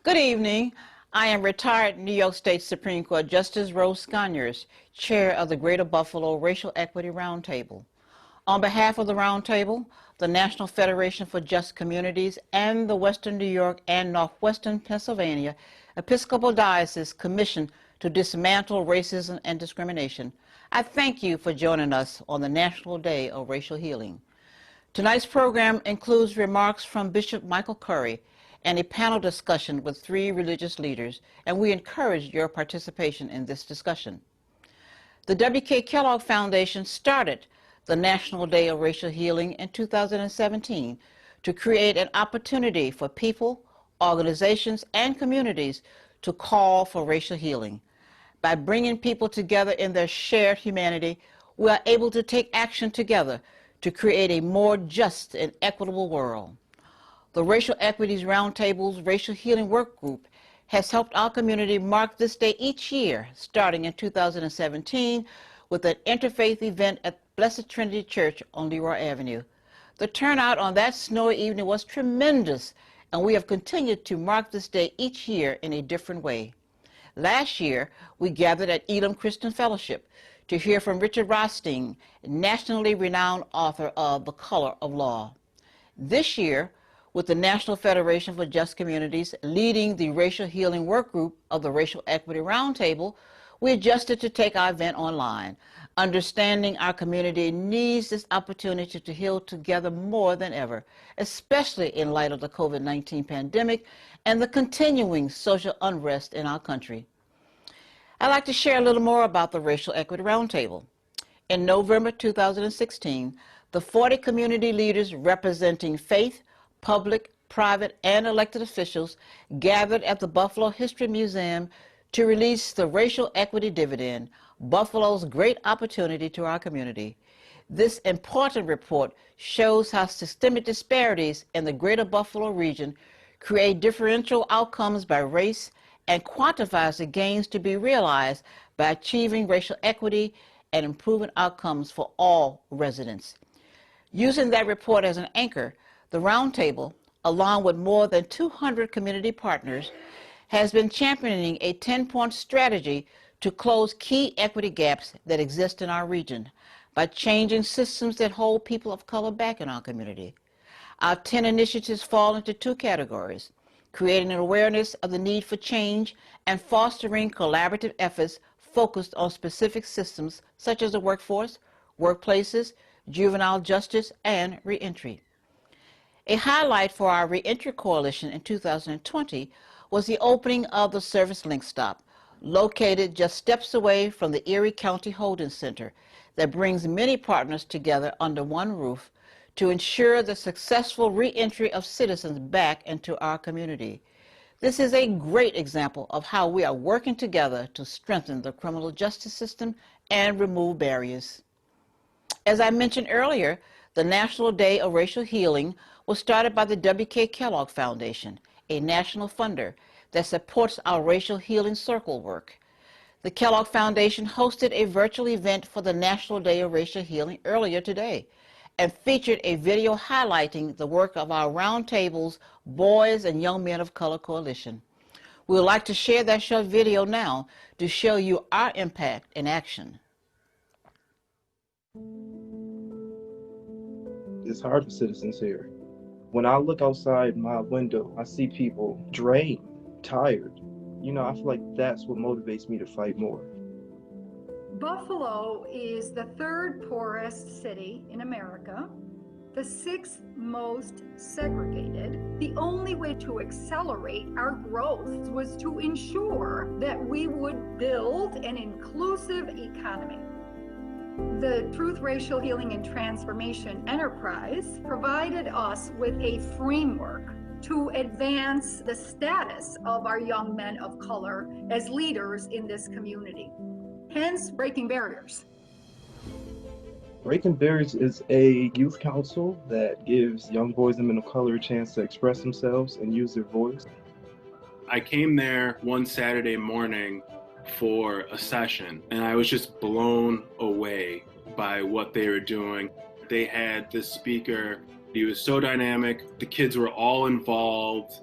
Good evening. I am retired New York State Supreme Court Justice Rose Sconiers, Chair of the Greater Buffalo Racial Equity Roundtable. On behalf of the Roundtable, the National Federation for Just Communities, and the Western New York and Northwestern Pennsylvania Episcopal Diocese Commission to Dismantle Racism and Discrimination, I thank you for joining us on the National Day of Racial Healing. Tonight's program includes remarks from Bishop Michael Curry and a panel discussion with 3 religious leaders, and we encourage your participation in this discussion. The W.K. Kellogg Foundation started the National Day of Racial Healing in 2017 to create an opportunity for people, organizations, and communities to call for racial healing. By bringing people together in their shared humanity, we are able to take action together to create a more just and equitable world. The Racial Equities Roundtable's Racial Healing Work Group has helped our community mark this day each year, starting in 2017 with an interfaith event at Blessed Trinity Church on Leroy Avenue. The turnout on that snowy evening was tremendous, and we have continued to mark this day each year in a different way. Last year, we gathered at Elam Christian Fellowship to hear from Richard Rothstein, nationally renowned author of The Color of Law. This year, with the National Federation for Just Communities leading the Racial Healing Work Group of the Racial Equity Roundtable, we adjusted to take our event online, understanding our community needs this opportunity to heal together more than ever, especially in light of the COVID-19 pandemic and the continuing social unrest in our country. I'd like to share a little more about the Racial Equity Roundtable. In November 2016, the 40 community leaders representing faith, public, private, and elected officials gathered at the Buffalo History Museum to release the Racial Equity Dividend, Buffalo's great opportunity to our community. This important report shows how systemic disparities in the greater Buffalo region create differential outcomes by race and quantifies the gains to be realized by achieving racial equity and improving outcomes for all residents. Using that report as an anchor, the Roundtable, along with more than 200 community partners, has been championing a 10-point strategy to close key equity gaps that exist in our region by changing systems that hold people of color back in our community. Our 10 initiatives fall into 2 categories: creating an awareness of the need for change and fostering collaborative efforts focused on specific systems such as the workforce, workplaces, juvenile justice, and reentry. A highlight for our Reentry Coalition in 2020 was the opening of the Service Link Stop, located just steps away from the Erie County Holding Center, that brings many partners together under one roof to ensure the successful reentry of citizens back into our community. This is a great example of how we are working together to strengthen the criminal justice system and remove barriers. As I mentioned earlier, the National Day of Racial Healing was started by the W.K. Kellogg Foundation, a national funder that supports our racial healing circle work. The Kellogg Foundation hosted a virtual event for the National Day of Racial Healing earlier today and featured a video highlighting the work of our Roundtable's Boys and Young Men of Color Coalition. We would like to share that short video now to show you our impact in action. It's hard for citizens here. When I look outside my window, I see people drained, tired. You know, I feel like that's what motivates me to fight more. Buffalo is the 3rd poorest city in America, the 6th most segregated. The only way to accelerate our growth was to ensure that we would build an inclusive economy. The Truth, Racial Healing, and Transformation Enterprise provided us with a framework to advance the status of our young men of color as leaders in this community, hence breaking barriers. Breaking Barriers is a youth council that gives young boys and men of color a chance to express themselves and use their voice. I came there one Saturday morning for a session, and I was just blown away by what they were doing. They had this speaker, he was so dynamic, the kids were all involved.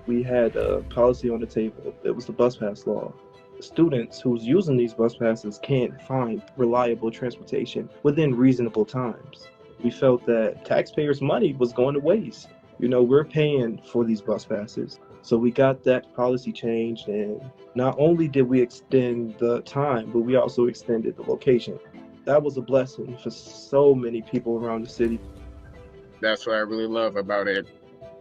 We had a policy on the table. It was the bus pass law. Students who's using these bus passes can't find reliable transportation within reasonable times. We felt that taxpayers' money was going to waste. We're paying for these bus passes. So we got that policy changed, and not only did we extend the time, but we also extended the location. That was a blessing for so many people around the city. That's what I really love about it.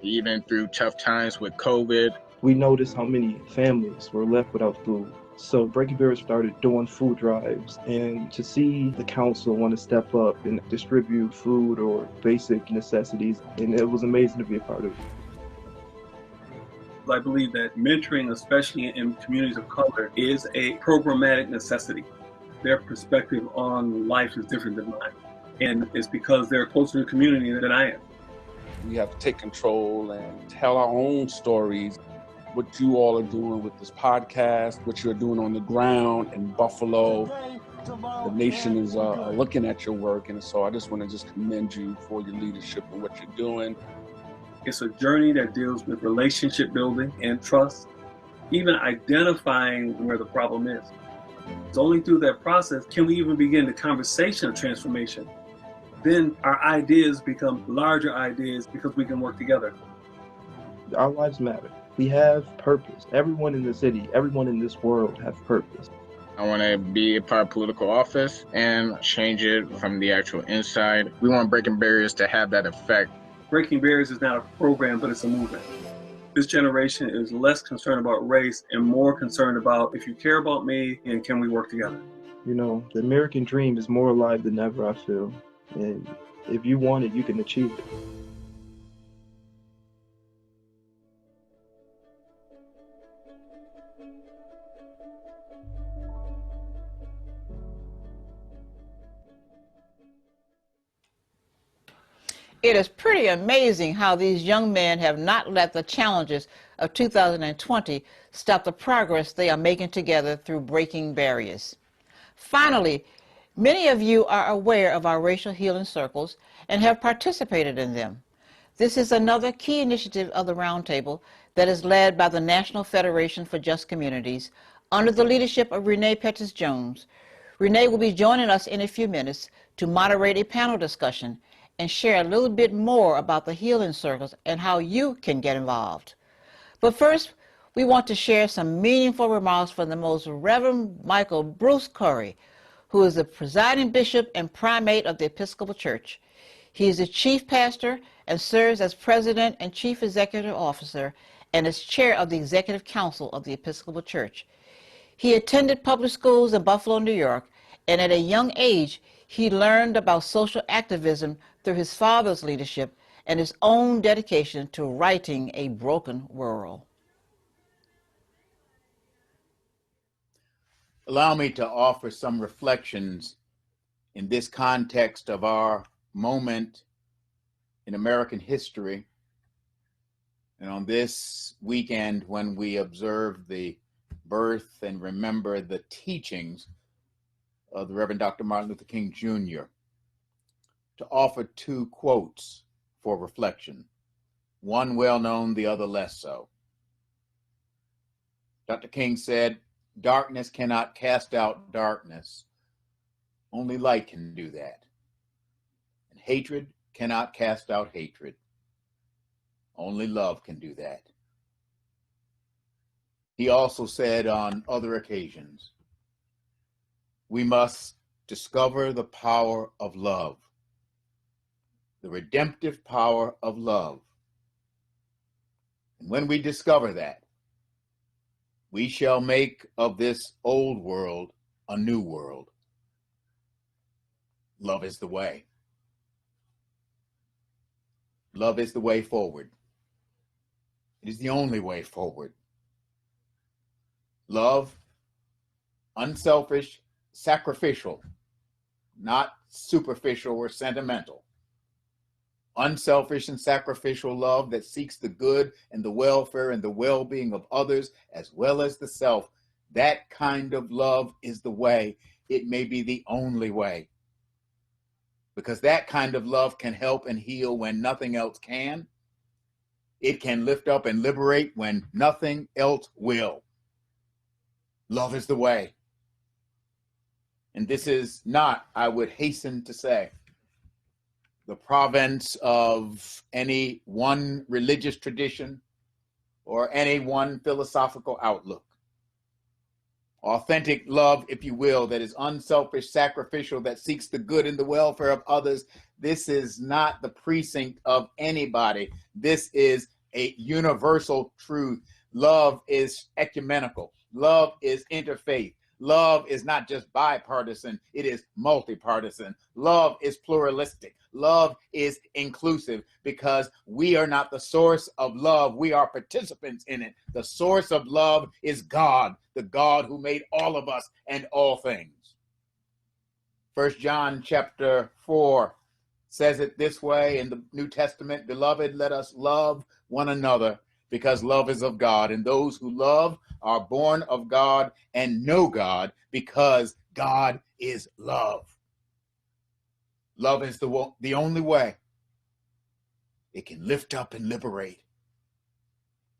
Even through tough times with COVID, we noticed how many families were left without food. So Breaking Barriers started doing food drives, and to see the council want to step up and distribute food or basic necessities, and it was amazing to be a part of it. I believe that mentoring, especially in communities of color, is a programmatic necessity. Their perspective on life is different than mine, and it's because they're closer to the community than I am. We have to take control and tell our own stories. What you all are doing with this podcast, what you're doing on the ground in Buffalo. The nation is looking at your work, and so I just want to commend you for your leadership and what you're doing. It's a journey that deals with relationship building and trust, even identifying where the problem is. It's only through that process can we even begin the conversation of transformation. Then our ideas become larger ideas because we can work together. Our lives matter. We have purpose. Everyone in the city, everyone in this world have purpose. I want to be a part of political office and change it from the actual inside. We want Breaking Barriers to have that effect. Breaking Barriers is not a program, but it's a movement. This generation is less concerned about race and more concerned about if you care about me and can we work together. The American dream is more alive than ever, I feel. And if you want it, you can achieve it. It is pretty amazing how these young men have not let the challenges of 2020 stop the progress they are making together through Breaking Barriers. Finally, many of you are aware of our racial healing circles and have participated in them. This is another key initiative of the Roundtable that is led by the National Federation for Just Communities under the leadership of Rene Petties-Jones. Rene will be joining us in a few minutes to moderate a panel discussion and share a little bit more about the healing circles and how you can get involved. But first, we want to share some meaningful remarks from the Most Reverend Michael Bruce Curry, who is the presiding bishop and primate of the Episcopal Church. He is the chief pastor and serves as president and chief executive officer and as chair of the executive council of the Episcopal Church. He attended public schools in Buffalo, New York, and at a young age, he learned about social activism through his father's leadership and his own dedication to righting a broken world. Allow me to offer some reflections in this context of our moment in American history, and on this weekend when we observe the birth and remember the teachings of the Reverend Dr. Martin Luther King Jr., to offer two quotes for reflection, one well known, the other less so. Dr. King said, "Darkness cannot cast out darkness. Only light can do that. And hatred cannot cast out hatred. Only love can do that." He also said on other occasions, "We must discover the power of love, the redemptive power of love. And when we discover that, we shall make of this old world a new world. Love is the way. Love is the way forward. It is the only way forward. Love, unselfish, sacrificial, not superficial or sentimental. Unselfish and sacrificial love that seeks the good and the welfare and the well-being of others as well as the self. That kind of love is the way. It may be the only way. Because that kind of love can help and heal when nothing else can. It can lift up and liberate when nothing else will. Love is the way. And this is not, I would hasten to say, the province of any one religious tradition or any one philosophical outlook. Authentic love, if you will, that is unselfish, sacrificial, that seeks the good and the welfare of others. This is not the precinct of anybody. This is a universal truth. Love is ecumenical. Love is interfaith. Love is not just bipartisan, it is multipartisan. Love is pluralistic. Love is inclusive because we are not the source of love. We are participants in it. The source of love is God, the God who made all of us and all things. 1 John chapter 4 says it this way in the New Testament, "Beloved, let us love one another because love is of God, and those who love are born of God and know God because God is love." Love is the only way. It can lift up and liberate.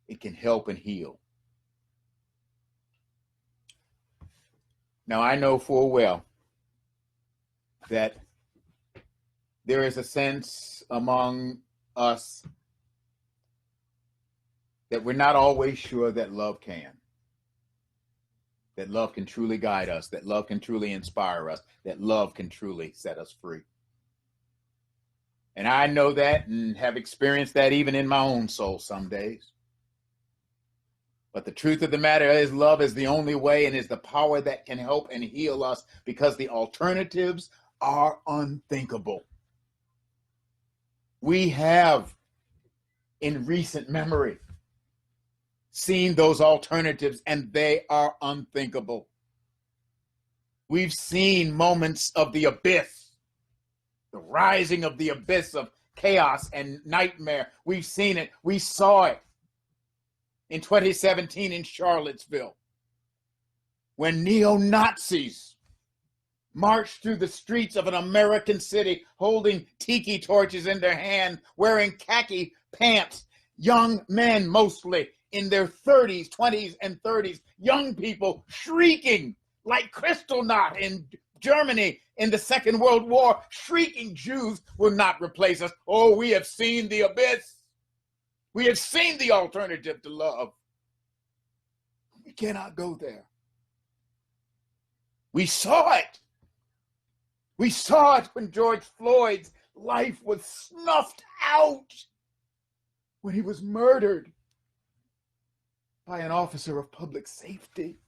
It can help and heal. Now, I know full well that there is a sense among us that we're not always sure that love can truly guide us, that love can truly inspire us, that love can truly set us free. And I know that and have experienced that even in my own soul some days. But the truth of the matter is love is the only way and is the power that can help and heal us because the alternatives are unthinkable. We have, in recent memory, seen those alternatives and they are unthinkable. We've seen moments of the abyss, the rising of the abyss of chaos and nightmare. We've seen it. We saw it in 2017 in Charlottesville when neo-Nazis marched through the streets of an American city holding tiki torches in their hand, wearing khaki pants, young men mostly in their 30s, 20s, and 30s, young people shrieking like Kristallnacht in Germany in the Second World War, shrieking, "Jews will not replace us." Oh, we have seen the abyss. We have seen the alternative to love. We cannot go there. We saw it. We saw it when George Floyd's life was snuffed out, when he was murdered by an officer of public safety.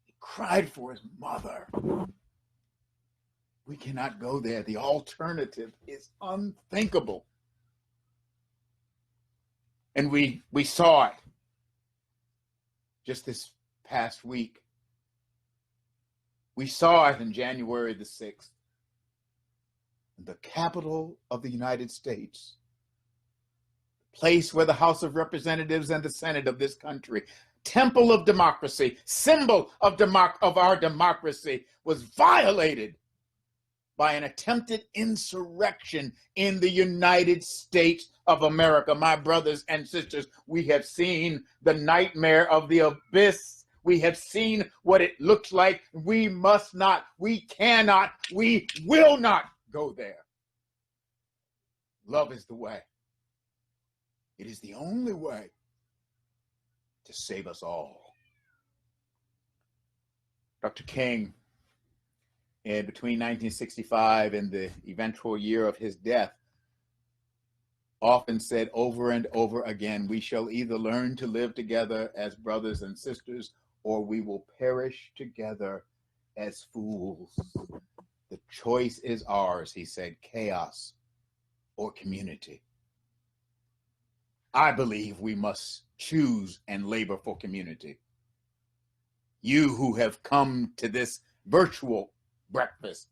He cried for his mother. We cannot go there. The alternative is unthinkable. And we saw it just this past week. We saw it on January the 6th, in the capital of the United States, the place where the House of Representatives and the Senate of this country, temple of democracy, symbol of our democracy, was violated by an attempted insurrection in the United States of America. My brothers and sisters, we have seen the nightmare of the abyss. We have seen what it looks like. We must not, we cannot, we will not go there. Love is the way. It is the only way to save us all. Dr. King, between 1965 and the eventual year of his death, often said over and over again, we shall either learn to live together as brothers and sisters, or we will perish together as fools. The choice is ours, he said, chaos or community. I believe we must choose and labor for community. You who have come to this virtual breakfast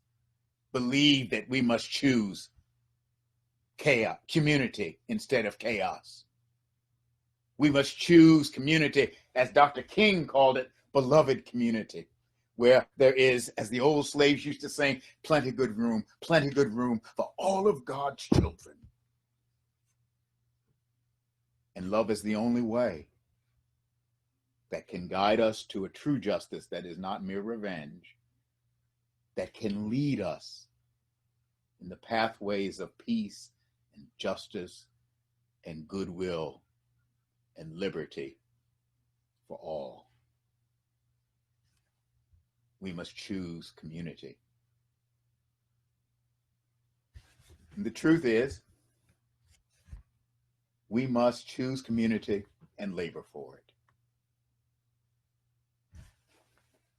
believe that we must choose chaos, community instead of chaos. We must choose community, as Dr. King called it, beloved community, where there is, as the old slaves used to sing, plenty good room for all of God's children. And love is the only way that can guide us to a true justice that is not mere revenge, that can lead us in the pathways of peace and justice and goodwill and liberty for all. We must choose community. And the truth is, we must choose community and labor for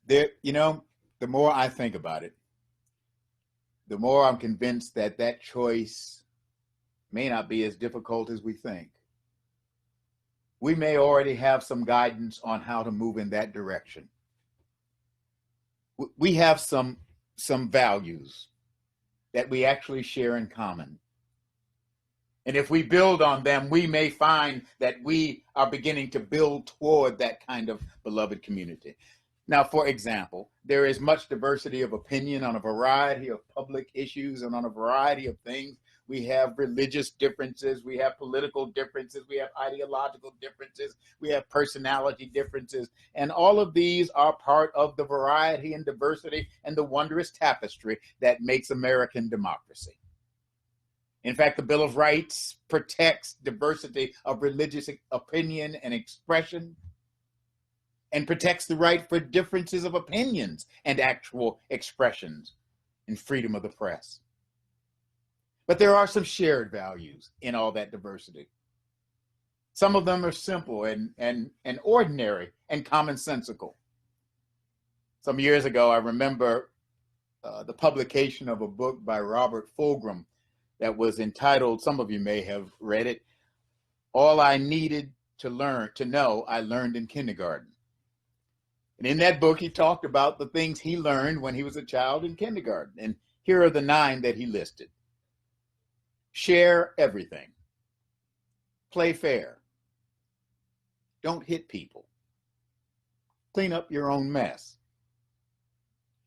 it. The more I think about it, the more I'm convinced that that choice may not be as difficult as we think. We may already have some guidance on how to move in that direction. We have some values that we actually share in common. And if we build on them, we may find that we are beginning to build toward that kind of beloved community. Now, for example, there is much diversity of opinion on a variety of public issues and on a variety of things. We have religious differences, we have political differences, we have ideological differences, we have personality differences, and all of these are part of the variety and diversity and the wondrous tapestry that makes American democracy. In fact, the Bill of Rights protects diversity of religious opinion and expression, and protects the right for differences of opinions and actual expressions and freedom of the press. But there are some shared values in all that diversity. Some of them are simple and ordinary and commonsensical. Some years ago, I remember the publication of a book by Robert Fulghum that was entitled, some of you may have read it, All I Needed to Know, I Learned in Kindergarten. And in that book, he talked about the things he learned when he was a child in kindergarten. And here are the 9 that he listed. Share everything. Play fair. Don't hit people. Clean up your own mess.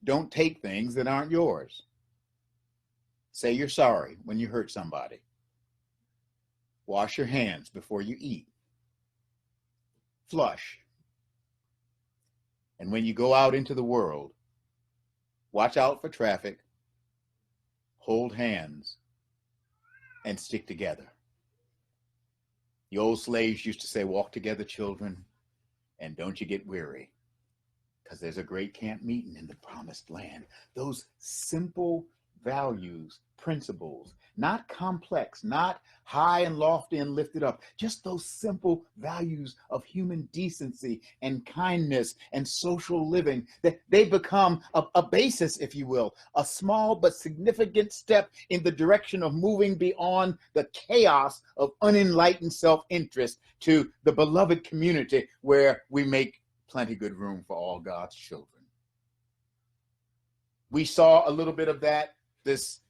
Don't take things that aren't yours. Say you're sorry when you hurt somebody. Wash your hands before you eat. Flush. And when you go out into the world, watch out for traffic, hold hands, and stick together. The old slaves used to say, walk together, children, and don't you get weary, because there's a great camp meeting in the promised land. Those simple values, principles, not complex, not high and lofty and lifted up, just those simple values of human decency and kindness and social living, that they become a basis, if you will, a small but significant step in the direction of moving beyond the chaos of unenlightened self-interest to the beloved community where we make plenty good room for all God's children. We saw a little bit of that this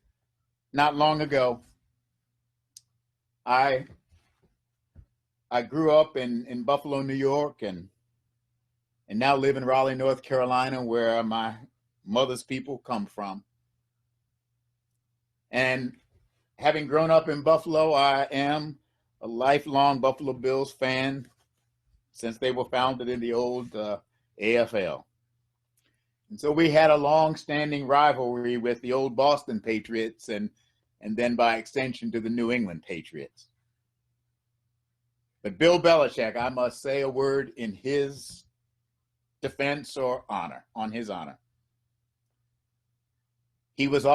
not long ago. I grew up in Buffalo, New York, and now live in Raleigh, North Carolina, where my mother's people come from. And having grown up in Buffalo, I am a lifelong Buffalo Bills fan since they were founded in the old AFL. And so we had a long-standing rivalry with the old Boston Patriots and then by extension to the New England Patriots. But Bill Belichick, I must say a word in his defense or honor, on his honor. He was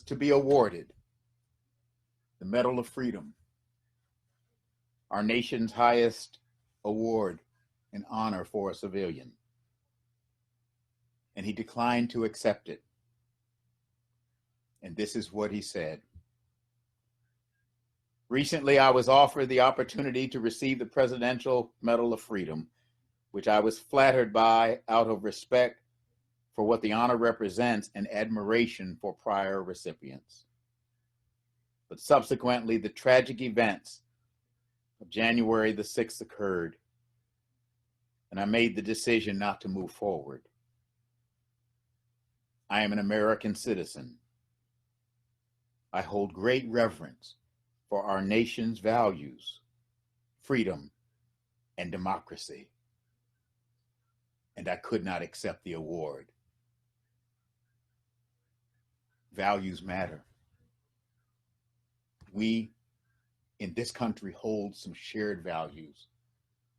to be awarded the Medal of Freedom, our nation's highest award and honor for a civilian. And he declined to accept it. And this is what he said. Recently, I was offered the opportunity to receive the Presidential Medal of Freedom, which I was flattered by out of respect for what the honor represents and admiration for prior recipients. But subsequently, the tragic events of January the 6th occurred, and I made the decision not to move forward. I am an American citizen. I hold great reverence for our nation's values, freedom, and democracy. And I could not accept the award. Values matter. We in this country hold some shared values,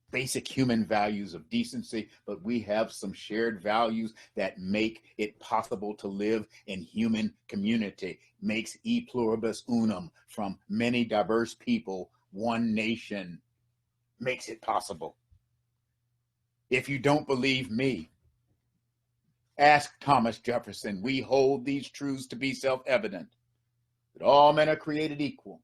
basic human values of decency, but we have some shared values that make it possible to live in human community, makes e pluribus unum, from many diverse people, one nation, makes it possible. If you don't believe me, ask Thomas Jefferson. We hold these truths to be self-evident, that all men are created equal,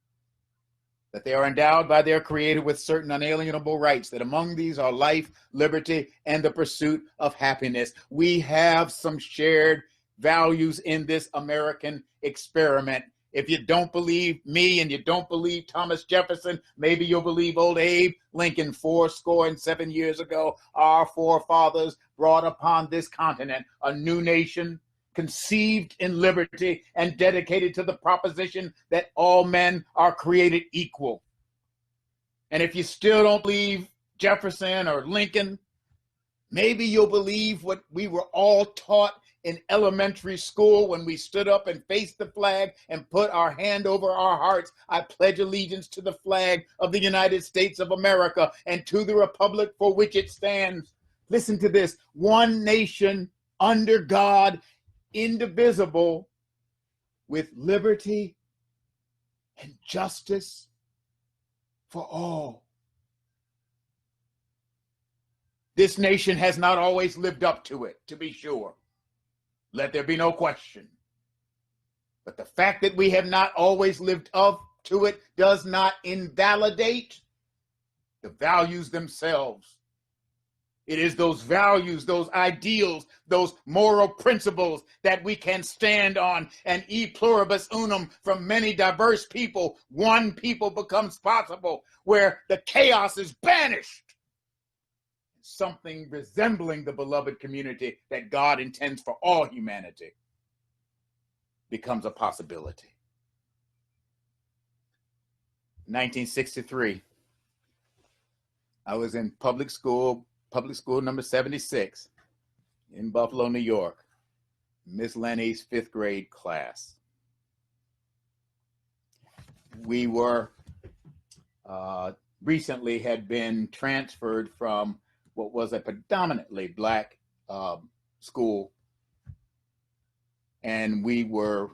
that they are endowed by their Creator with certain unalienable rights, that among these are life, liberty, and the pursuit of happiness. We have some shared values in this American experiment. If you don't believe me and you don't believe Thomas Jefferson, maybe you'll believe old Abe Lincoln. 77 years ago, our forefathers brought upon this continent a new nation, conceived in liberty and dedicated to the proposition that all men are created equal. And if you still don't believe Jefferson or Lincoln, maybe you'll believe what we were all taught in elementary school when we stood up and faced the flag and put our hand over our hearts. I pledge allegiance to the flag of the United States of America and to the republic for which it stands. Listen to this: one nation under God, indivisible, with liberty and justice for all. This nation has not always lived up to it, to be sure. Let there be no question. But the fact that we have not always lived up to it does not invalidate the values themselves. It is those values, those ideals, those moral principles that we can stand on. And e pluribus unum, from many diverse people, one people becomes possible, where the chaos is banished. Something resembling the beloved community that God intends for all humanity becomes a possibility. 1963, I was in public school number 76 in Buffalo, New York, Miss Lenny's 5th grade class. We were recently had been transferred from what was a predominantly Black school, and we were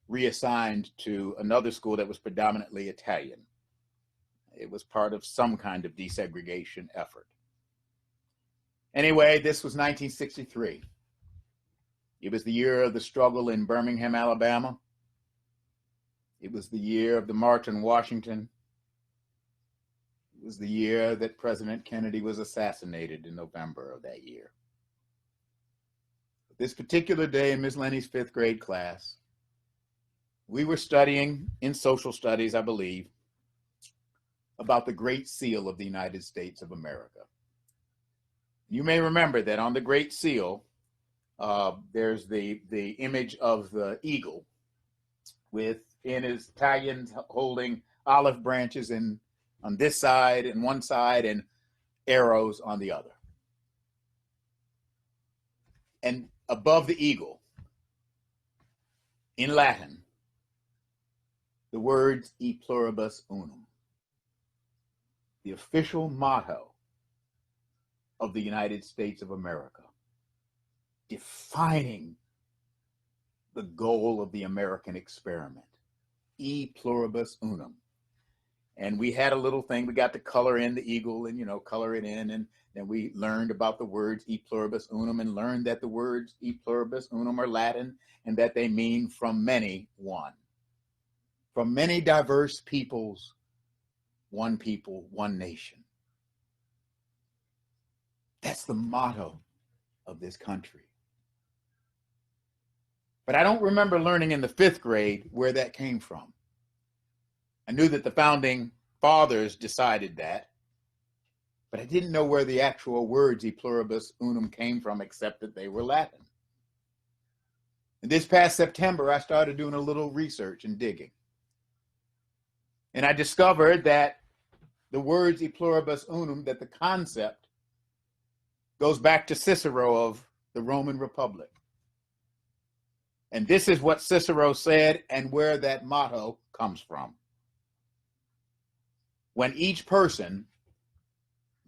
reassigned to another school that was predominantly Italian. It was part of some kind of desegregation effort. Anyway, this was 1963. It was the year of the struggle in Birmingham, Alabama. It was the year of the March on Washington. It was the year that President Kennedy was assassinated in November of that year. This particular day in Ms. Lenny's 5th grade class, we were studying in social studies, I believe, about the Great Seal of the United States of America. You may remember that on the Great Seal, there's the image of the eagle with, in his Italians, holding olive branches on this side and one side and arrows on the other. And above the eagle, in Latin, the words e pluribus unum, the official motto of the United States of America, defining the goal of the American experiment, e pluribus unum. And we had a little thing, we got to color in the eagle and, color it in. And then we learned about the words e pluribus unum and learned that the words e pluribus unum are Latin and that they mean from many, one. From many diverse peoples, one people, one nation. That's the motto of this country. But I don't remember learning in the 5th grade where that came from. I knew that the founding fathers decided that, but I didn't know where the actual words e pluribus unum came from, except that they were Latin. And this past September, I started doing a little research and digging. And I discovered that the words e pluribus unum, that the concept goes back to Cicero of the Roman Republic. And this is what Cicero said and where that motto comes from. When each person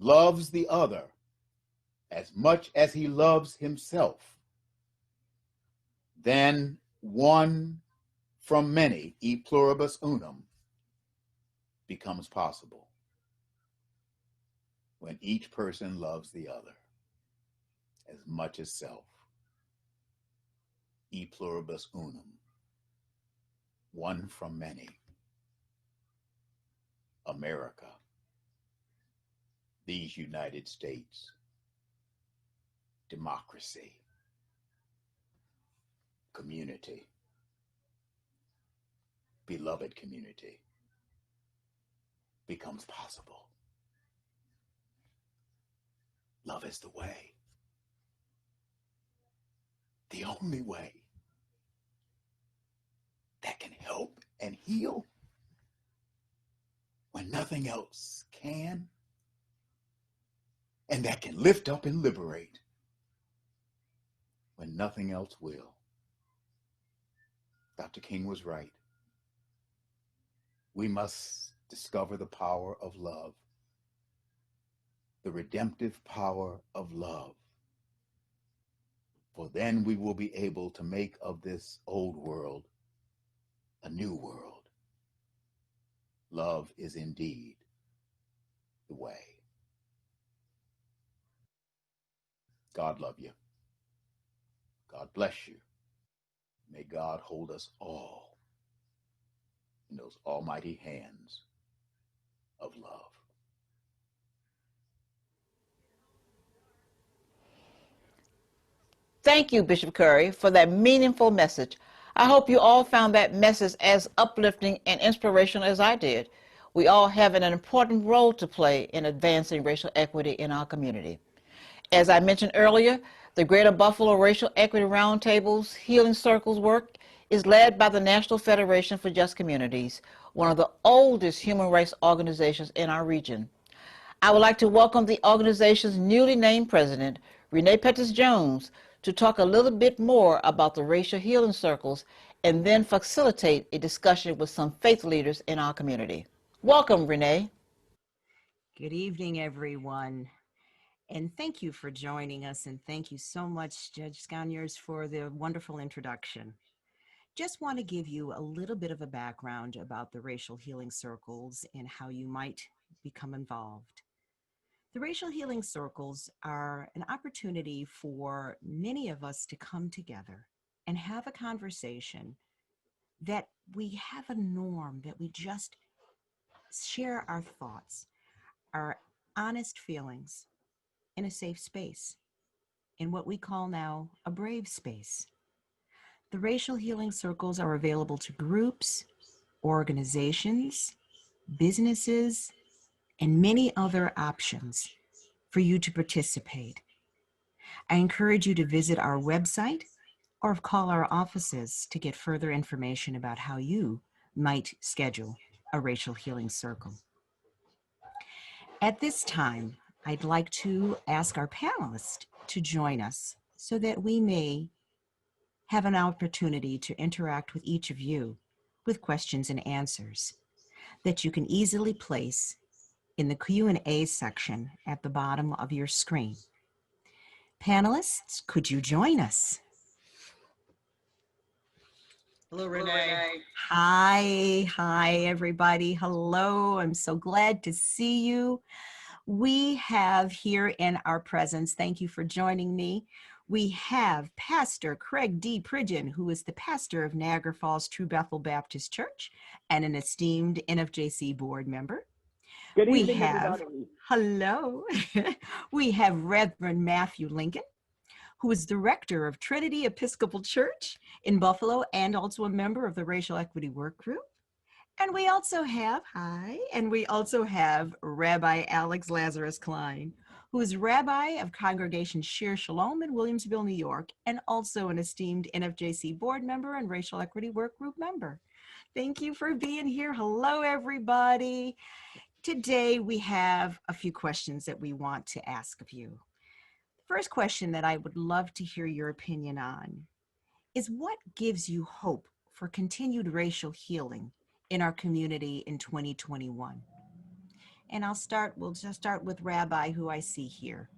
loves the other as much as he loves himself, then one from many, e pluribus unum, becomes possible. When each person loves the other as much as self, e pluribus unum, one from many. America, these United States, democracy, community, beloved community, becomes possible. Love is the way, the only way that can help and heal when nothing else can, and that can lift up and liberate when nothing else will. Dr. King was right. We must discover the power of love, the redemptive power of love, for then we will be able to make of this old world a new world. Love is indeed the way. God love you. God bless you. May God hold us all in those almighty hands of love. Thank you, Bishop Curry, for that meaningful message. I hope you all found that message as uplifting and inspirational as I did. We all have an important role to play in advancing racial equity in our community. As I mentioned earlier, the Greater Buffalo Racial Equity Roundtable's Healing Circles work is led by the National Federation for Just Communities, one of the oldest human rights organizations in our region. I would like to welcome the organization's newly named president, Rene Petties-Jones, to talk a little bit more about the racial healing circles and then facilitate a discussion with some faith leaders in our community. Welcome, Rene. Good evening, everyone. And thank you for joining us. And thank you so much, Judge Sconiers, for the wonderful introduction. Just want to give you a little bit of a background about the racial healing circles and how you might become involved. The racial healing circles are an opportunity for many of us to come together and have a conversation, that we have a norm, that we just share our thoughts, our honest feelings in a safe space, in what we call now a brave space. The racial healing circles are available to groups, organizations, businesses, and many other options for you to participate. I encourage you to visit our website or call our offices to get further information about how you might schedule a racial healing circle. At this time, I'd like to ask our panelists to join us so that we may have an opportunity to interact with each of you with questions and answers that you can easily place in the Q&A section at the bottom of your screen. Panelists, could you join us? Hello, Rene. Hi, everybody. Hello, I'm so glad to see you. We have here in our presence, thank you for joining me, we have Pastor Craig D. Pridgen, who is the pastor of Niagara Falls True Bethel Baptist Church and an esteemed NFJC board member. Good evening, everybody. Hello. We have Reverend Matthew Lincoln, who is director of Trinity Episcopal Church in Buffalo and also a member of the Racial Equity Work Group. And we also have, Rabbi Alex Lazarus-Klein, who is Rabbi of Congregation Shir, Shalom in Williamsville, New York, and also an esteemed NFJC board member and Racial Equity Work Group member. Thank you for being here. Hello, everybody. Today, we have a few questions that we want to ask of you. The first question that I would love to hear your opinion on is what gives you hope for continued racial healing in our community in 2021? And we'll just start with Rabbi, who I see here.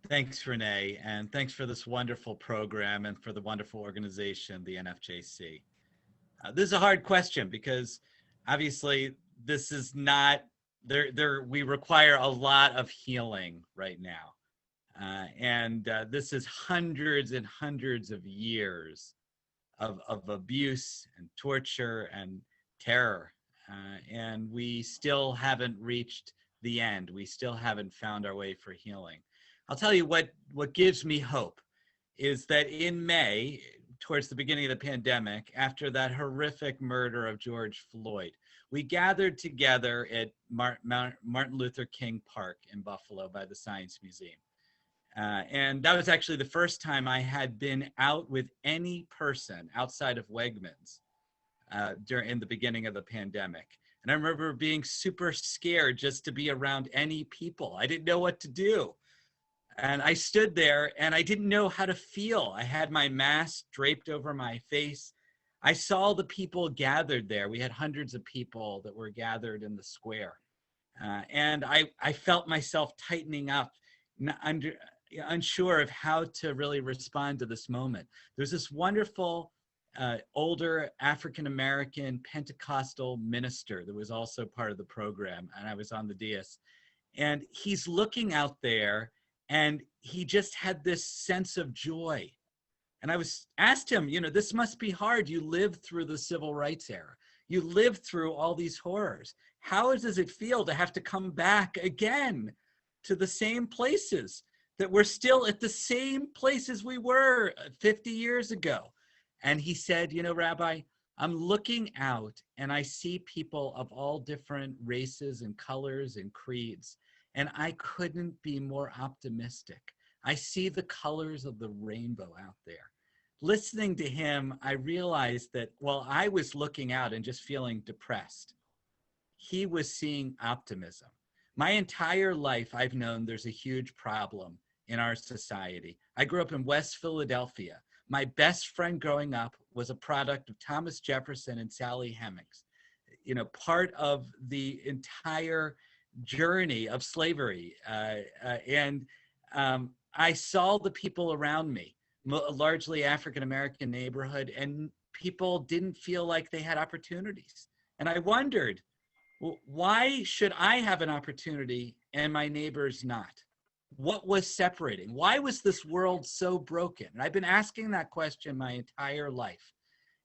Thanks, Rene, and thanks for this wonderful program and for the wonderful organization, the NFJC. This is a hard question because obviously this is not, we require a lot of healing right now. This is hundreds and hundreds of years of abuse and torture and terror. And we still haven't reached the end. We still haven't found our way for healing. I'll tell you what gives me hope is that in May, towards the beginning of the pandemic, after that horrific murder of George Floyd, we gathered together at Martin Luther King Park in Buffalo by the Science Museum. And that was actually the first time I had been out with any person outside of Wegmans in the beginning of the pandemic. And I remember being super scared just to be around any people. I didn't know what to do. And I stood there and I didn't know how to feel. I had my mask draped over my face. I saw the people gathered there. We had hundreds of people that were gathered in the square. And I felt myself tightening up, unsure of how to really respond to this moment. There's this wonderful older African-American Pentecostal minister that was also part of the program, and I was on the dais. And he's looking out there and he just had this sense of joy. And I asked him, this must be hard. You lived through the civil rights era. You lived through all these horrors. How does it feel to have to come back again to the same places, that we're still at the same places we were 50 years ago? And he said, Rabbi, I'm looking out and I see people of all different races and colors and creeds, and I couldn't be more optimistic. I see the colors of the rainbow out there. Listening to him, I realized that while I was looking out and just feeling depressed, he was seeing optimism. My entire life, I've known there's a huge problem in our society. I grew up in West Philadelphia. My best friend growing up was a product of Thomas Jefferson and Sally Hemings. Part of the entire journey of slavery. I saw the people around me, largely African-American neighborhood, and people didn't feel like they had opportunities. And I wondered, well, why should I have an opportunity and my neighbors not? What was separating? Why was this world so broken? And I've been asking that question my entire life.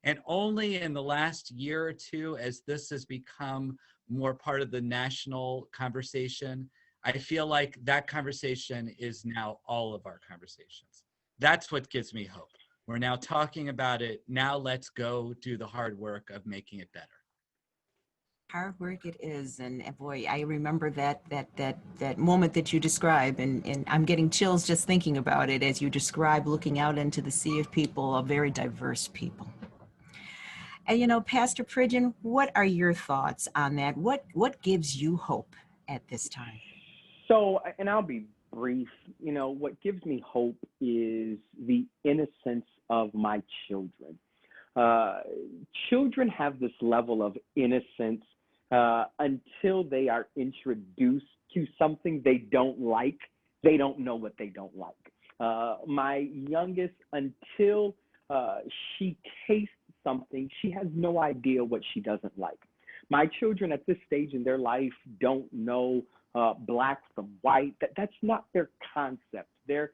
And only in the last year or two, as this has become more part of the national conversation, I feel like that conversation is now all of our conversations. That's what gives me hope. We're now talking about it. Now let's go do the hard work of making it better. Hard work it is, and boy, I remember that moment that you describe, and I'm getting chills just thinking about it as you describe looking out into the sea of people, of very diverse people. And Pastor Pridgen, what are your thoughts on that? What gives you hope at this time? So, and I'll be brief, what gives me hope is the innocence of my children. Children have this level of innocence until they are introduced to something they don't like. They don't know what they don't like. My youngest, until she tastes something, she has no idea what she doesn't like. My children at this stage in their life don't know black from white. That's not their concept. Their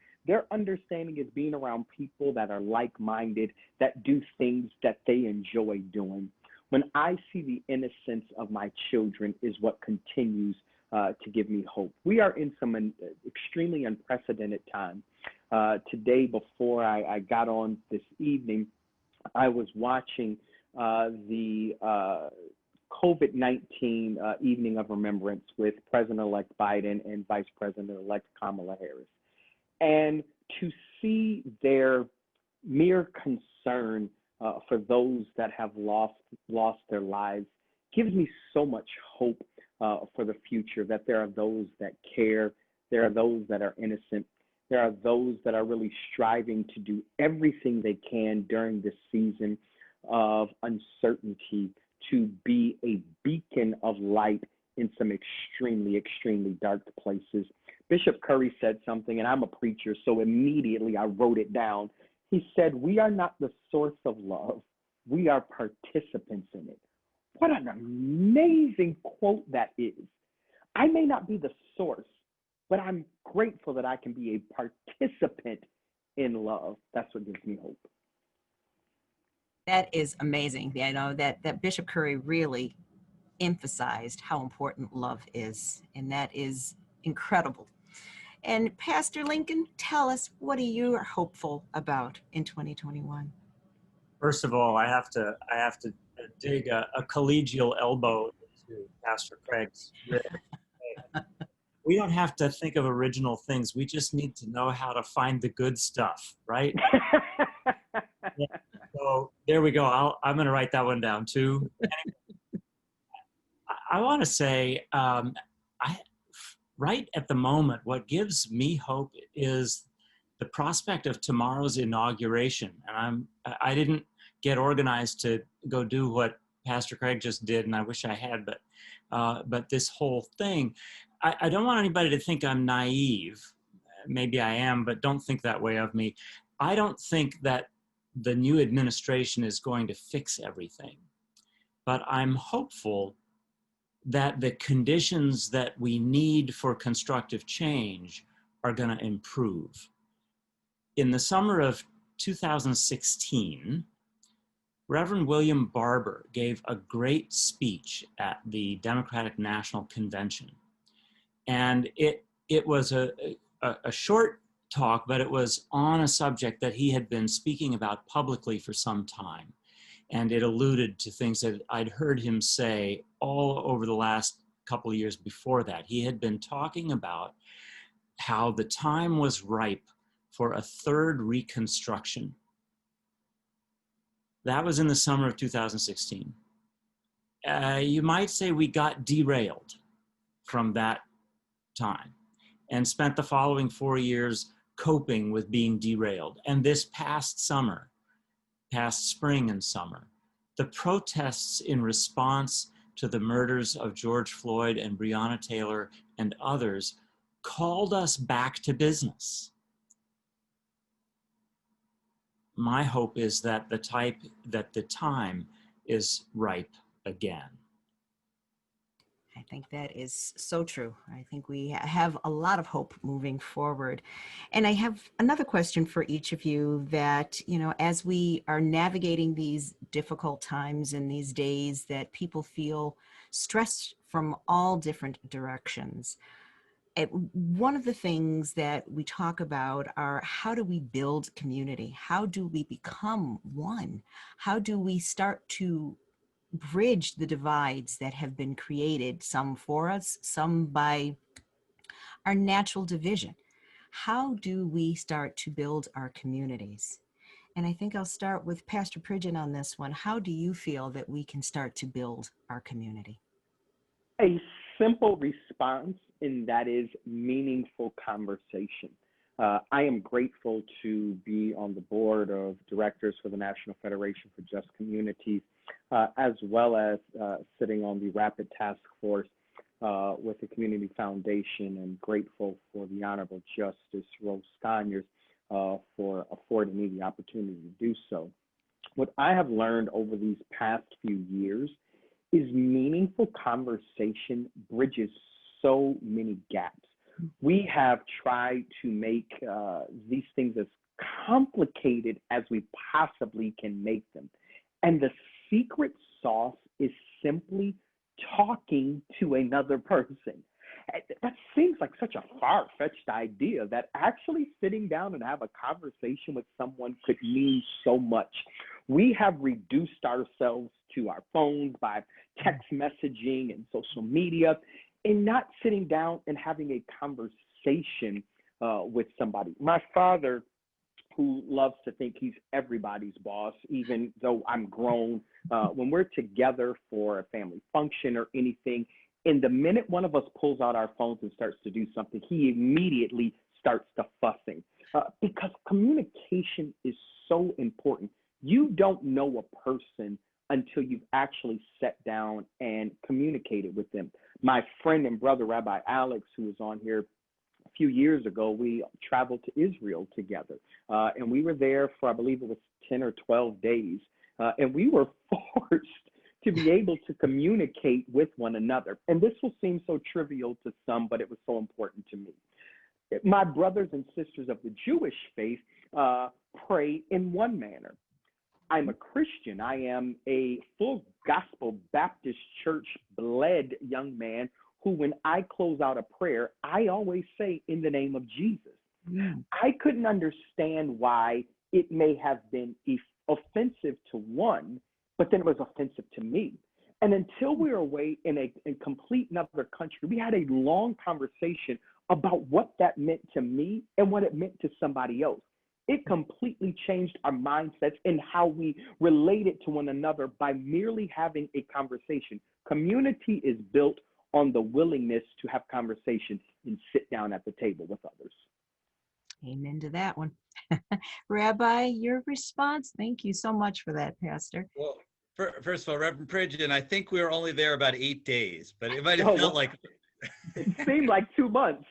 understanding is being around people that are like-minded, that do things that they enjoy doing. When I see the innocence of my children is what continues to give me hope. We are in some extremely unprecedented time. Today, before I got on this evening, I was watching the COVID-19 Evening of Remembrance with President-elect Biden and Vice President-elect Kamala Harris. And to see their mere concern for those that have lost their lives, gives me so much hope for the future, that there are those that care, there are those that are innocent, there are those that are really striving to do everything they can during this season of uncertainty to be a beacon of light in some extremely, extremely dark places. Bishop Curry said something, and I'm a preacher, so immediately I wrote it down. He said, "We are not the source of love. We are participants in it." What an amazing quote that is. I may not be the source, but I'm grateful that I can be a participant in love. That's what gives me hope. That is amazing. I know that Bishop Curry really emphasized how important love is, and that is incredible. And Pastor Lincoln, tell us, what are you hopeful about in 2021? First of all, I have to dig a collegial elbow into Pastor Craig's rib. We don't have to think of original things. We just need to know how to find the good stuff, right? Yeah. So there we go. I'm going to write that one down too. I want to say, right at the moment, what gives me hope is the prospect of tomorrow's inauguration. And I didn't get organized to go do what Pastor Craig just did, and I wish I had, but this whole thing, I don't want anybody to think I'm naive. Maybe I am, but don't think that way of me. I don't think that the new administration is going to fix everything, but I'm hopeful that the conditions that we need for constructive change are going to improve. In the summer of 2016, Reverend William Barber gave a great speech at the Democratic National Convention. And it was a short talk, but it was on a subject that he had been speaking about publicly for some time. And it alluded to things that I'd heard him say all over the last couple of years before that. He had been talking about how the time was ripe for a third Reconstruction. That was in the summer of 2016. You might say we got derailed from that time and spent the following 4 years coping with being derailed. And this past summer, past spring and summer, the protests in response to the murders of George Floyd and Breonna Taylor and others called us back to business. My hope is that the time is ripe again. I think that is so true. I think we have a lot of hope moving forward. And I have another question for each of you that, as we are navigating these difficult times in these days that people feel stressed from all different directions, one of the things that we talk about are, how do we build community? How do we become one? How do we start to bridge the divides that have been created, some for us, some by our natural division? How do we start to build our communities? And I think I'll start with Pastor Pridgen on this one. How do you feel that we can start to build our community? A simple response, and that is meaningful conversation. I am grateful to be on the board of directors for the National Federation for Just Communities, as well as sitting on the Rapid Task Force with the Community Foundation, and grateful for the Honorable Justice Rose Sconiers for affording me the opportunity to do so. What I have learned over these past few years is meaningful conversation bridges so many gaps. We have tried to make these things as complicated as we possibly can make them. And the secret sauce is simply talking to another person. That seems like such a far-fetched idea, that actually sitting down and have a conversation with someone could mean so much. We have reduced ourselves to our phones by text messaging and social media, and not sitting down and having a conversation with somebody. My father who loves to think he's everybody's boss, even though I'm grown. When we're together for a family function or anything, and the minute one of us pulls out our phones and starts to do something, he immediately starts to fussing, because communication is so important. You don't know a person until you've actually sat down and communicated with them. My friend and brother, Rabbi Alex, who was on here a few years ago, we traveled to Israel together, and we were there for, I believe it was 10 or 12 days, and we were forced to be able to communicate with one another. And this will seem so trivial to some, but it was so important to me. My brothers and sisters of the Jewish faith pray in one manner. I'm a Christian. I am a full gospel Baptist church bled young man who, when I close out a prayer, I always say in the name of Jesus. I couldn't understand why it may have been offensive to one, but then it was offensive to me. And until we were away in a complete another country, we had a long conversation about what that meant to me and what it meant to somebody else. It completely changed our mindsets and how we related to one another by merely having a conversation. Community is built on the willingness to have conversations and sit down at the table with others. Amen to that one. Rabbi, your response? Thank you so much for that, Pastor. Well, first of all, Reverend Pridgen, I think we were only there about 8 days, but it might have felt like... It seemed like 2 months.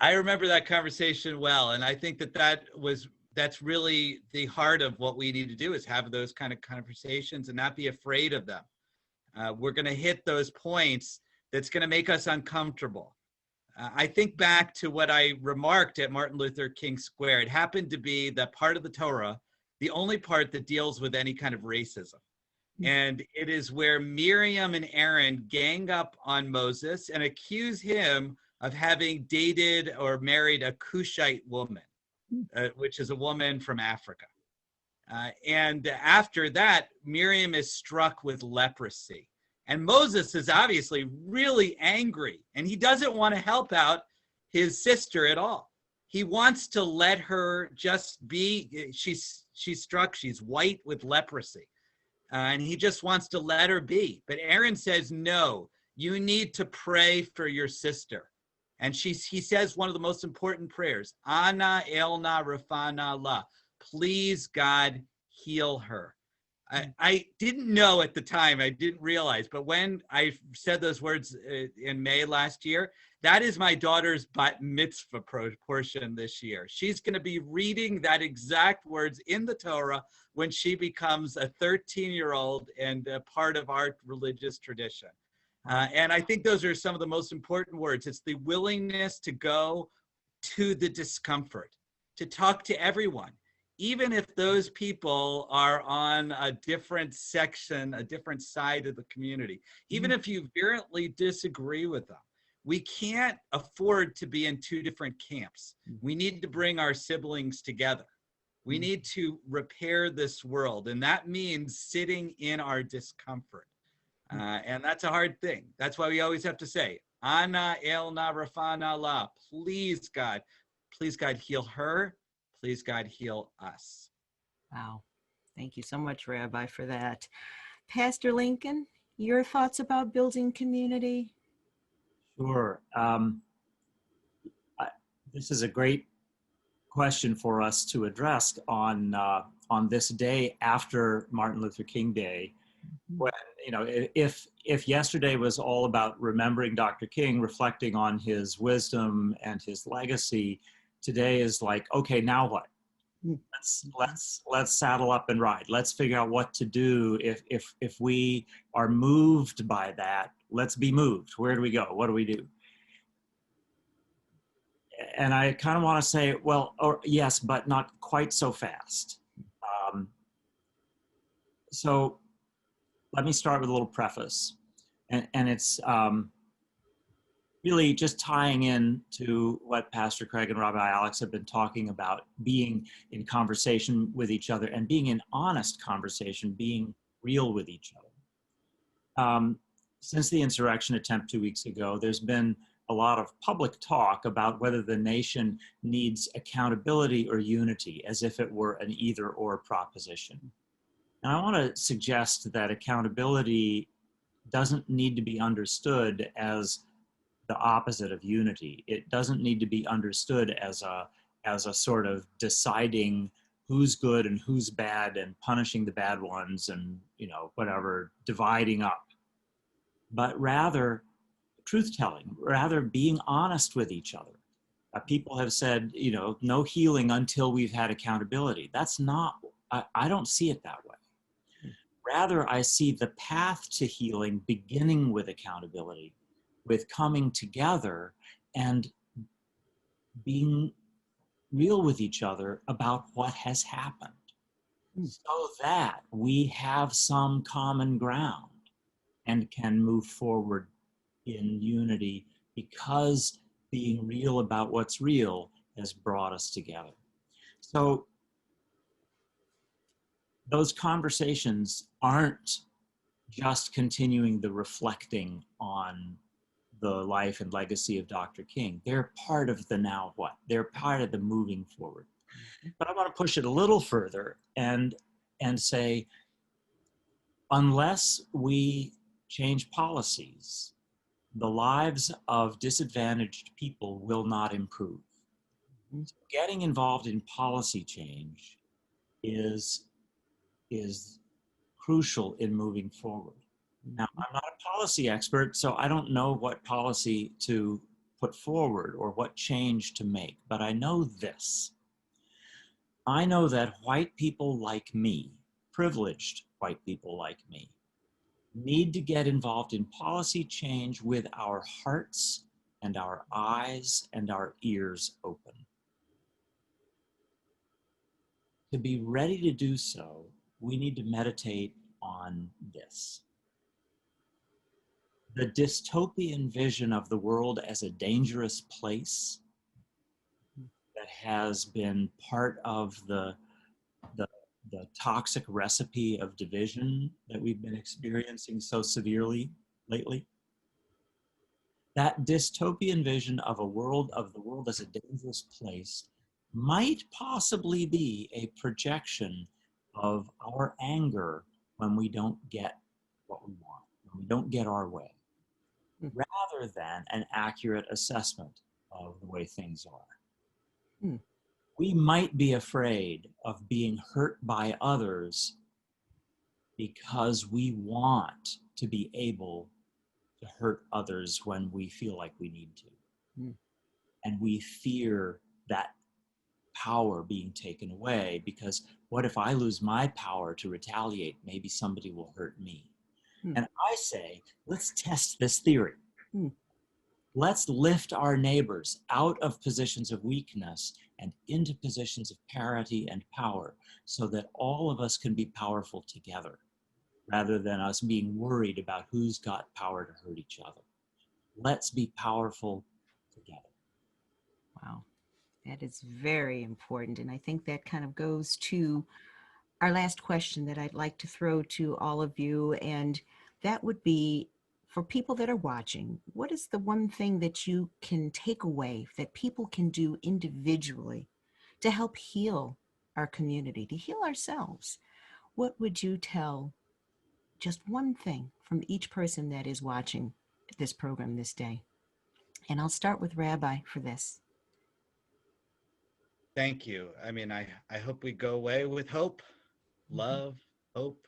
I remember that conversation well, and I think that's really the heart of what we need to do, is have those kind of conversations and not be afraid of them. We're going to hit those points that's going to make us uncomfortable. I think back to what I remarked at Martin Luther King Square. It happened to be that part of the Torah, the only part that deals with any kind of racism. And it is where Miriam and Aaron gang up on Moses and accuse him of having dated or married a Cushite woman, which is a woman from Africa. And after that, Miriam is struck with leprosy. And Moses is obviously really angry, and he doesn't want to help out his sister at all. He wants to let her just be, she's struck, she's white with leprosy. And he just wants to let her be. But Aaron says, no, you need to pray for your sister. And he says one of the most important prayers, Ana elna rafana la. Please, God, heal her. I didn't know at the time, I didn't realize, but when I said those words in May last year, that is my daughter's bat mitzvah portion this year. She's going to be reading that exact words in the Torah when she becomes a 13-year-old and a part of our religious tradition. And I think those are some of the most important words. It's the willingness to go to the discomfort, to talk to everyone, even if those people are on a different section, a different side of the community, even if you virulently disagree with them. We can't afford to be in two different camps. We need to bring our siblings together. We need to repair this world, and that means sitting in our discomfort. And that's a hard thing. That's why we always have to say, Ana elna rafana la. Please, God, heal her. Please, God, heal us. Wow. Thank you so much, Rabbi, for that. Pastor Lincoln, your thoughts about building community? Sure. This is a great question for us to address on this day after Martin Luther King Day. When, if yesterday was all about remembering Dr. King, reflecting on his wisdom and his legacy, today is like, okay, now what? Let's saddle up and ride. Let's figure out what to do. If we are moved by that, let's be moved. Where do we go? What do we do? And I kind of want to say, well, yes, but not quite so fast. So let me start with a little preface. And it's really just tying in to what Pastor Craig and Rabbi Alex have been talking about, being in conversation with each other and being in honest conversation, being real with each other. Since the insurrection attempt 2 weeks ago, there's been a lot of public talk about whether the nation needs accountability or unity, as if it were an either-or proposition. And I want to suggest that accountability doesn't need to be understood as the opposite of unity. It doesn't need to be understood as a sort of deciding who's good and who's bad and punishing the bad ones and, you know, whatever, dividing up. But rather truth-telling, rather being honest with each other. People have said, you know, no healing until we've had accountability. That's not, I don't see it that way. Rather, I see the path to healing beginning with accountability, with coming together and being real with each other about what has happened, so that we have some common ground and can move forward in unity, because being real about what's real has brought us together. So those conversations aren't just continuing the reflecting on the life and legacy of Dr. King. They're part of the now what? They're part of the moving forward. But I want to push it a little further and say, unless we change policies, the lives of disadvantaged people will not improve. So getting involved in policy change is crucial in moving forward. Now, I'm not a policy expert, so I don't know what policy to put forward or what change to make, but I know this. I know that white people like me, privileged white people like me, need to get involved in policy change with our hearts and our eyes and our ears open. To be ready to do so, we need to meditate on this. The dystopian vision of the world as a dangerous place that has been part of the toxic recipe of division that we've been experiencing so severely lately. That dystopian vision of the world as a dangerous place might possibly be a projection of our anger when we don't get what we want, when we don't get our way, rather than an accurate assessment of the way things are. We might be afraid of being hurt by others because we want to be able to hurt others when we feel like we need to. And we fear that power being taken away, because what if I lose my power to retaliate? Maybe somebody will hurt me. And I say, let's test this theory. Let's lift our neighbors out of positions of weakness and into positions of parity and power, so that all of us can be powerful together, rather than us being worried about who's got power to hurt each other. Let's be powerful together. Wow, that is very important. And I think that kind of goes to our last question that I'd like to throw to all of you. And that would be, for people that are watching, what is the one thing that you can take away that people can do individually to help heal our community, to heal ourselves? What would you tell, just one thing from each person that is watching this program this day? And I'll start with Rabbi for this. Thank you. I mean, I hope we go away with hope, love, hope,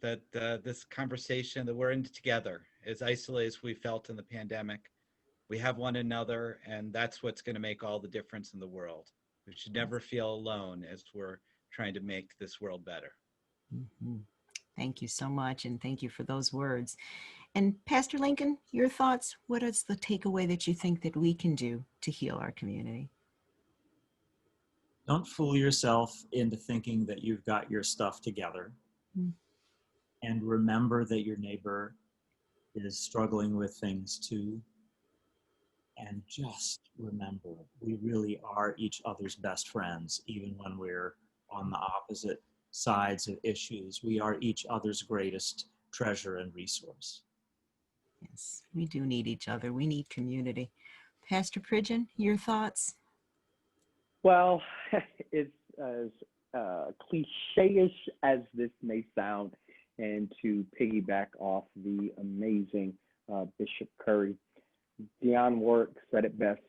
that this conversation that we're in together, as isolated as we felt in the pandemic, we have one another, and that's what's going to make all the difference in the world. We should never feel alone as we're trying to make this world better. Thank you so much, and thank you for those words. And Pastor Lincoln, your thoughts? What is the takeaway that you think that we can do to heal our community? Don't fool yourself into thinking that you've got your stuff together. And remember that your neighbor is struggling with things too. And just remember, we really are each other's best friends, even when we're on the opposite sides of issues. We are each other's greatest treasure and resource. Yes, we do need each other. We need community. Pastor Pridgen, your thoughts? Well, it's as cliche-ish as this may sound, and to piggyback off the amazing Bishop Curry, Dionne Warwick said it best.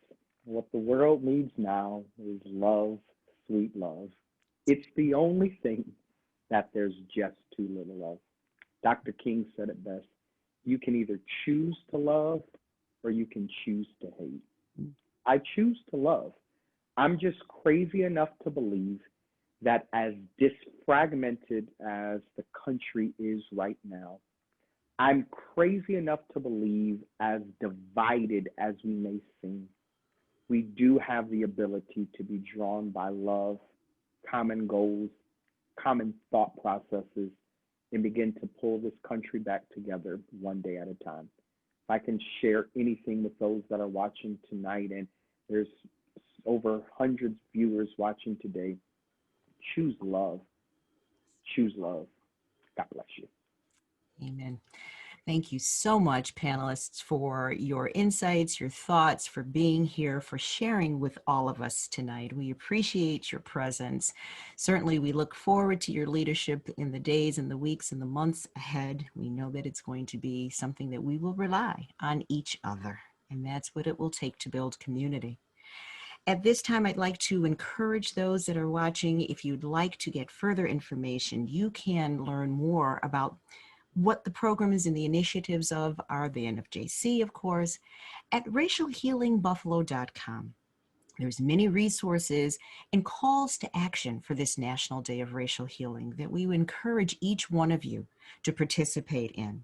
What the world needs now is love, sweet love. It's the only thing that there's just too little of. Dr. King said it best. You can either choose to love or you can choose to hate. I choose to love. I'm just crazy enough to believe that as disfragmented as the country is right now, I'm crazy enough to believe as divided as we may seem, we do have the ability to be drawn by love, common goals, common thought processes, and begin to pull this country back together one day at a time. If I can share anything with those that are watching tonight, and there's over hundreds of viewers watching today, choose love. Choose love. God bless you. Amen. Thank you so much, panelists, for your insights, your thoughts, for being here, for sharing with all of us tonight. We appreciate your presence. Certainly, we look forward to your leadership in the days and the weeks and the months ahead. We know that it's going to be something that we will rely on each other, and that's what it will take to build community. At this time, I'd like to encourage those that are watching, if you'd like to get further information, you can learn more about what the programs and the initiatives of are the NFJC, of course, at racialhealingbuffalo.com. There's many resources and calls to action for this National Day of Racial Healing that we would encourage each one of you to participate in.